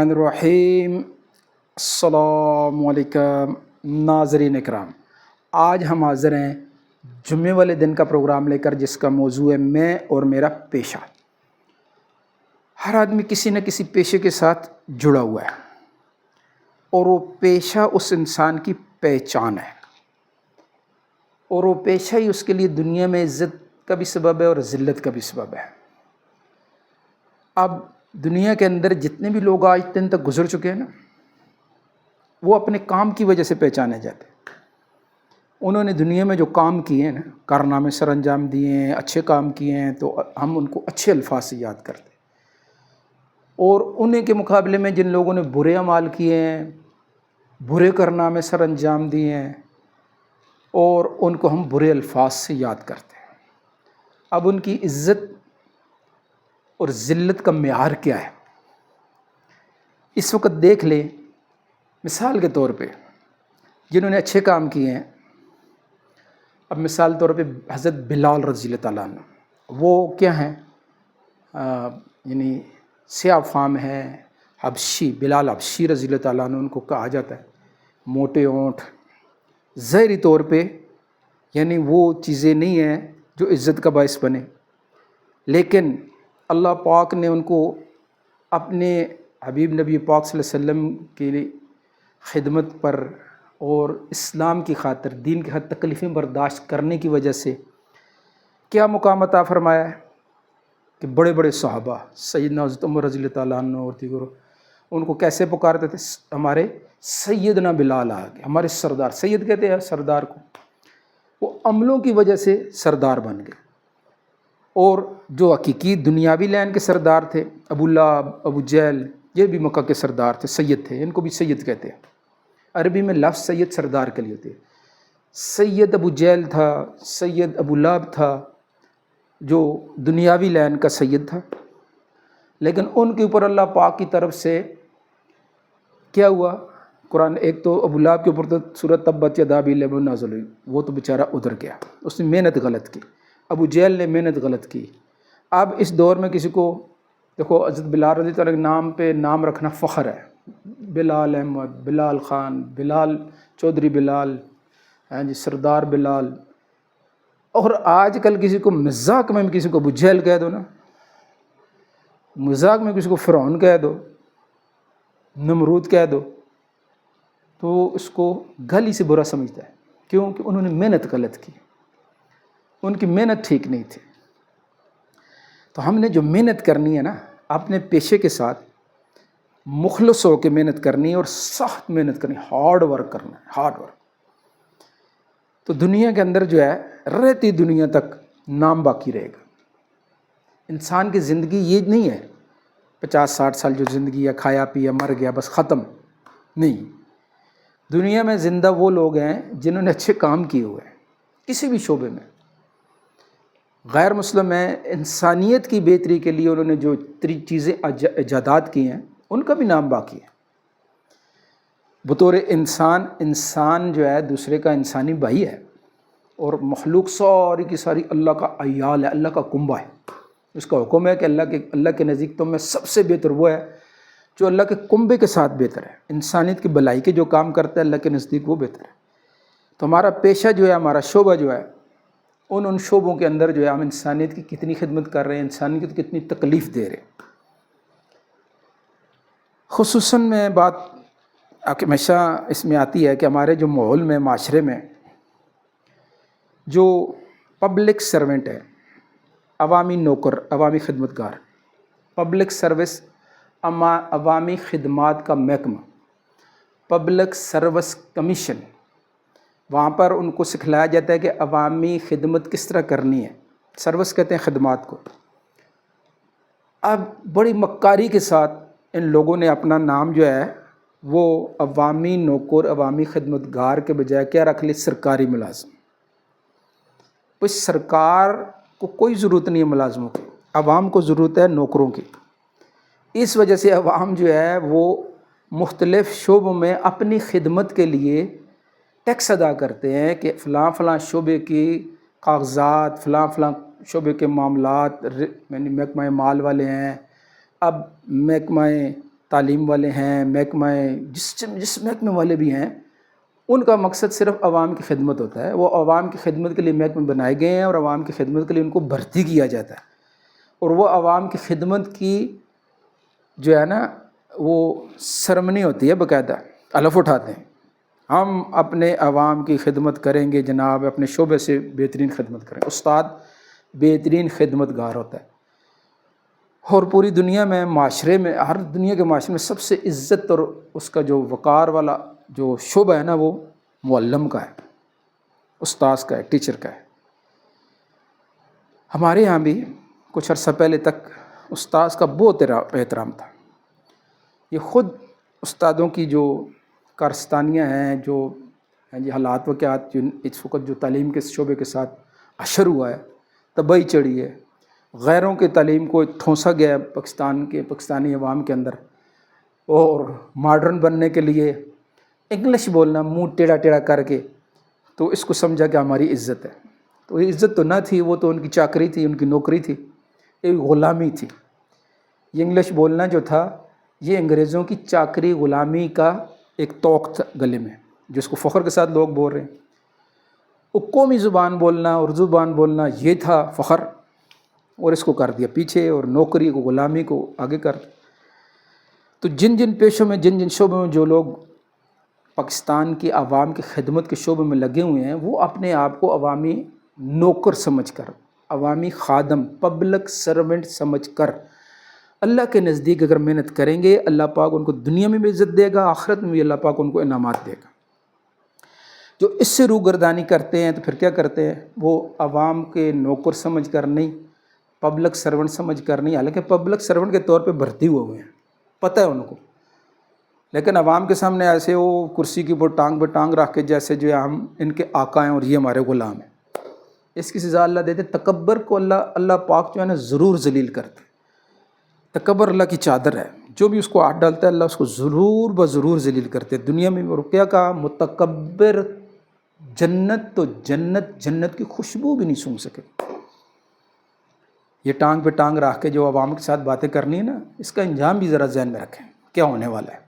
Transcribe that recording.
الرحمن الرحیم۔ السلام علیکم ناظرین اکرام، آج ہم حاضر ہیں جمعے والے دن کا پروگرام لے کر، جس کا موضوع ہے میں اور میرا پیشہ۔ ہر آدمی کسی نہ کسی پیشے کے ساتھ جڑا ہوا ہے، اور وہ پیشہ اس انسان کی پہچان ہے، اور وہ پیشہ ہی اس کے لیے دنیا میں عزت کا بھی سبب ہے اور ذلت کا بھی سبب ہے۔ اب دنیا کے اندر جتنے بھی لوگ آج دن تک گزر چکے ہیں نا، وہ اپنے کام کی وجہ سے پہچانے جاتے ہیں۔ انہوں نے دنیا میں جو کام کیے ہیں نا، کارنامے سر انجام دیے ہیں، اچھے کام کیے ہیں، تو ہم ان کو اچھے الفاظ سے یاد کرتے ہیں۔ اور انہیں کے مقابلے میں جن لوگوں نے برے اعمال کیے ہیں، برے کارنامے سر انجام دیے ہیں، اور ان کو ہم برے الفاظ سے یاد کرتے ہیں۔ اب ان کی عزت اور ذلت کا معیار کیا ہے؟ اس وقت دیکھ لیں، مثال کے طور پہ جنہوں نے اچھے کام کیے ہیں، اب مثال طور پہ حضرت بلال رضی اللہ تعالیٰ عنہ، وہ کیا ہیں؟ یعنی سیاہ فام ہیں، حبشی، بلال حبشی رضی اللہ تعالیٰ عنہ ان کو کہا جاتا ہے۔ موٹے اونٹ، ظاہری طور پہ یعنی وہ چیزیں نہیں ہیں جو عزت کا باعث بنے، لیکن اللہ پاک نے ان کو اپنے حبیب نبی پاک صلی اللہ علیہ وسلم کی خدمت پر اور اسلام کی خاطر، دین کی خاطر تکلیفیں برداشت کرنے کی وجہ سے کیا مقام عطا فرمایا ہے کہ بڑے بڑے صحابہ، سیدنا حضرت عمر رضی اللہ تعالیٰ عنہ اور دیگر، ان کو کیسے پکارتے تھے؟ ہمارے سیدنا بلال آ گئے، ہمارے سردار۔ سید کہتے ہیں سردار کو۔ وہ عملوں کی وجہ سے سردار بن گئے، اور جو حقیقی دنیاوی لین کے سردار تھے، ابو لہب، ابو جہل، یہ بھی مکہ کے سردار تھے، سید تھے، ان کو بھی سید کہتے ہیں۔ عربی میں لفظ سید سردار کے لیے ہوتے ہیں۔ سید ابو جہل تھا، سید ابو لہب تھا، جو دنیاوی لین کا سید تھا، لیکن ان کے اوپر اللہ پاک کی طرف سے کیا ہوا؟ قرآن، ایک تو ابو لہب کے اوپر تو سورۃ تبت یدا ابی لہب نازل ہوئی، وہ تو بیچارہ ادھر گیا، اس نے محنت غلط کی۔ ابو جہل نے محنت غلط کی۔ اب اس دور میں کسی کو دیکھو، حضرت بلال رضی اللہ عنہ نام پہ نام رکھنا فخر ہے، بلال احمد، بلال خان، بلال چودھری، بلال، ہاں جی، سردار بلال۔ اور آج کل کسی کو مذاق میں کسی کو ابو جہل کہہ دو نا، مذاق میں کسی کو فرعون کہہ دو، نمرود کہہ دو، تو اس کو گالی سے برا سمجھتا ہے۔ کیوں؟ کہ انہوں نے محنت غلط کی، ان کی محنت ٹھیک نہیں تھی۔ تو ہم نے جو محنت کرنی ہے نا، اپنے پیشے کے ساتھ مخلص ہو کے محنت کرنی ہے، اور سخت محنت کرنی، ہارڈ ورک کرنا ہے، ہارڈ ورک۔ تو دنیا کے اندر جو ہے، رہتی دنیا تک نام باقی رہے گا۔ انسان کی زندگی یہ نہیں ہے 50-60 سال جو زندگی ہے، کھایا پیا مر گیا بس ختم، نہیں۔ دنیا میں زندہ وہ لوگ ہیں جنہوں نے اچھے کام کیے ہوئے ہیں کسی بھی شعبے میں۔ غیر مسلم ہیں، انسانیت کی بہتری کے لیے انہوں نے جو چیزیں ایجادات کی ہیں، ان کا بھی نام باقی ہے۔ بطور انسان جو ہے دوسرے کا انسانی بھائی ہے، اور مخلوق ساری کی ساری اللہ کا عیال ہے، اللہ کا کنبہ ہے۔ اس کا حکم ہے کہ اللہ کے نزدیک تم میں سب سے بہتر وہ ہے جو اللہ کے کنبے کے ساتھ بہتر ہے۔ انسانیت کی بھلائی کے جو کام کرتا ہے اللہ کے نزدیک وہ بہتر ہے۔ تو ہمارا پیشہ جو ہے، ہمارا شعبہ جو ہے، ان شعبوں کے اندر جو ہے ہم انسانیت کی کتنی خدمت کر رہے ہیں، انسانیت کی کتنی تکلیف دے رہے ہیں۔ خصوصاً میں بات ہمیشہ اس میں آتی ہے کہ ہمارے جو ماحول میں، معاشرے میں جو پبلک سرونٹ ہے، عوامی نوکر، عوامی خدمتگار، پبلک سروس، عوامی خدمات کا محکمہ، پبلک سروس کمیشن، وہاں پر ان کو سکھلایا جاتا ہے کہ عوامی خدمت کس طرح کرنی ہے۔ سروس کہتے ہیں خدمات کو۔ اب بڑی مکاری کے ساتھ ان لوگوں نے اپنا نام جو ہے وہ عوامی نوکر، عوامی خدمتگار کے بجائے کیا رکھ لی؟ سرکاری ملازم۔ اس سرکار کو کوئی ضرورت نہیں ہے ملازموں کی، عوام کو ضرورت ہے نوکروں کی۔ اس وجہ سے عوام جو ہے وہ مختلف شعبوں میں اپنی خدمت کے لیے ٹیکس ادا کرتے ہیں کہ فلاں فلاں شعبے کی کاغذات، فلاں فلاں شعبے کے معاملات، یعنی محکمہ مال والے ہیں، اب محکمہ تعلیم والے ہیں، محکمہ جس محکمے والے بھی ہیں، ان کا مقصد صرف عوام کی خدمت ہوتا ہے. وہ عوام کی خدمت کے لیے محکمے بنائے گئے ہیں اور عوام کی خدمت کے لیے ان کو بھرتی کیا جاتا ہے. اور وہ عوام کی خدمت کی جو ہے نا وہ سرمنی ہوتی ہے، باقاعدہ علف اٹھاتے ہیں. ہم اپنے عوام کی خدمت کریں گے جناب، اپنے شعبے سے بہترین خدمت کریں. استاد بہترین خدمت گار ہوتا ہے. اور پوری دنیا میں، معاشرے میں، ہر دنیا کے معاشرے میں سب سے عزت اور اس کا جو وقار والا جو شعبہ ہے نا وہ معلم کا ہے، استاذ کا ہے، ٹیچر کا ہے. ہمارے یہاں بھی کچھ عرصہ پہلے تک استاذ کا بہت احترام تھا. یہ خود استادوں کی جو کارستانیاں ہیں، جو حالات واقعات جو اس وقت جو تعلیم کے شعبے کے ساتھ اشر ہوا ہے، تباہی چڑھی ہے، غیروں کے تعلیم کو ٹھونسا گیا ہے پاکستانی عوام کے اندر. اور ماڈرن بننے کے لیے انگلش بولنا منہ ٹیڑھا ٹیڑھا کر کے، تو اس کو سمجھا کہ ہماری عزت ہے. تو یہ عزت تو نہ تھی، وہ تو ان کی چاکری تھی، ان کی نوکری تھی، ایک غلامی تھی. یہ انگلش بولنا جو تھا یہ انگریزوں کی چاکری غلامی کا ایک توق تھا گلے میں، جس کو فخر کے ساتھ لوگ بول رہے ہیں. قومی زبان بولنا، اردو زبان بولنا یہ تھا فخر، اور اس کو کر دیا پیچھے، اور نوکری کو، غلامی کو آگے کر. تو جن پیشوں میں، جن شعبوں میں جو لوگ پاکستان کی عوام کی خدمت کے شعبے میں لگے ہوئے ہیں، وہ اپنے آپ کو عوامی نوکر سمجھ کر، عوامی خادم، پبلک سرونٹ سمجھ کر اللہ کے نزدیک اگر محنت کریں گے، اللہ پاک ان کو دنیا میں بھی عزت دے گا، آخرت میں بھی اللہ پاک ان کو انعامات دے گا. جو اس سے روگردانی کرتے ہیں تو پھر کیا کرتے ہیں؟ وہ عوام کے نوکر سمجھ کر نہیں، پبلک سرونٹ سمجھ کر نہیں، حالانکہ پبلک سرونٹ کے طور پہ بھرتی ہوئے ہیں، پتہ ہے ان کو، لیکن عوام کے سامنے ایسے وہ کرسی کے اوپر ٹانگ پہ ٹانگ رکھ کے جیسے جو ہم ان کے آقا ہیں اور یہ ہمارے غلام ہیں. اس کی سزا اللہ دیتے. تکبر کو اللہ پاک جو ہے نا ضرور ذلیل کرتے. تکبر اللہ کی چادر ہے، جو بھی اس کو ہاتھ ڈالتا ہے اللہ اس کو ضرور بضرور ذلیل کرتے. دنیا میں کیا کہا؟ متکبر جنت تو جنت کی خوشبو بھی نہیں سونگھ سکے. یہ ٹانگ پہ ٹانگ رکھ کے جو عوام کے ساتھ باتیں کرنی ہے نا، اس کا انجام بھی ذرا ذہن میں رکھیں کیا ہونے والا ہے.